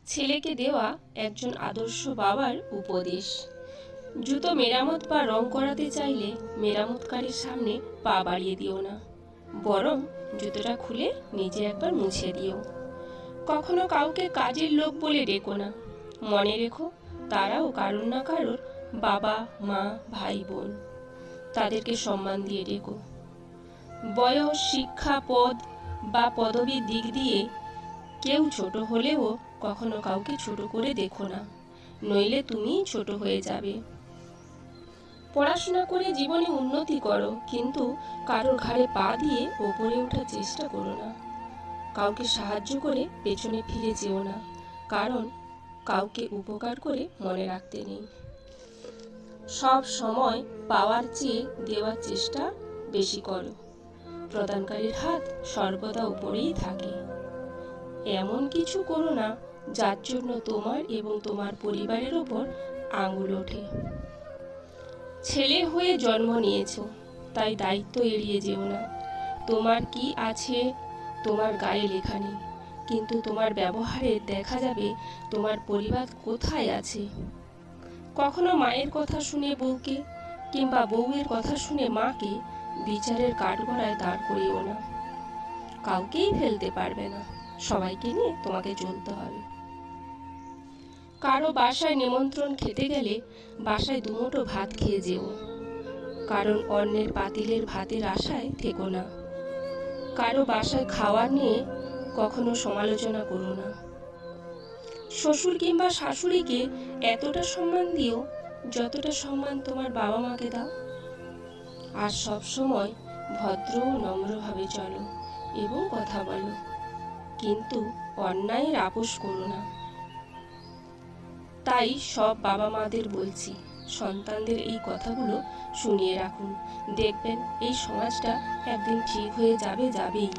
ছেলেকে দেওয়া একজন আদর্শ বাবার উপদেশ। জুতো মেরামত বা রং করাতে চাইলে মেরামতকারীর সামনে পা বাড়িয়ে দিও না, বরং জুতোটা খুলে নিজে একবার মুছে দিও। কখনো কাউকে কাজের লোক বলে ডেকো না। মনে রেখো, তারাও কারোর না কারোর বাবা, মা, ভাই, বোন। তাদেরকে সম্মান দিয়ে ডেকো। বয়স, শিক্ষা, পদ বা পদবীর দিক দিয়ে কেউ ছোট হলেও কখনো কাউকে ছোট করে দেখো না, নইলে তুমি ছোট হয়ে যাবে। পড়াশোনা করে জীবনে উন্নতি করো, কিন্তু কারোর ঘাড়ে পা দিয়ে ওপরে ওঠার চেষ্টা করো না। কাউকে সাহায্য করে পেছনে ফিরে যেও না, কারণ কাউকে উপকার করে মনে রাখতে নেই। সব সময় পাওয়ার চেয়ে দেওয়ার চেষ্টা বেশি করো। প্রদানকারীর হাত সর্বদা উপরেই থাকে। এমন কিছু করো না যার জন্য তোমার এবং তোমার পরিবারের ওপর আঙুল ওঠে। ছেলে হয়ে জন্ম নিয়েছো, তাই দায়িত্ব এড়িয়ে যেও না। তোমার কি আছে তোমার গায়ে লেখা নেই, কিন্তু তোমার ব্যবহারে দেখা যাবে তোমার পরিবার কোথায় আছে। কখনো মায়ের কথা শুনে বউকে কিংবা বউয়ের কথা শুনে মাকে বিচারের কাঠগড়ায় দাঁড় করিও না। কাউকেই ফেলতে পারবে না, সবাইকে নিয়ে তোমাকে চলতে হবে। কারো বাসায় নিমন্ত্রণ খেতে গেলে বাসায় দুমুঠো ভাত খেয়ে যেও, কারণ অন্যের পাতিলের ভাতের আশায় থেকো না। কারো বাসায় খাওয়া নিয়ে কখনো সমালোচনা করো না। শ্বশুর কিংবা শাশুড়িকে এতটা সম্মান দিও যতটা সম্মান তোমার বাবা মাকে দাও। আর সব সময় ভদ্র ও নম্রভাবে চলো এবং কথা বলো, কিন্তু অন্যায়ের আপোষ করো না। তাই সব বাবা মাদের বলছি, সন্তানদের এই কথাগুলো শুনিয়ে রাখুন। দেখবেন এই সমাজটা একদিন ঠিক হয়ে যাবেই।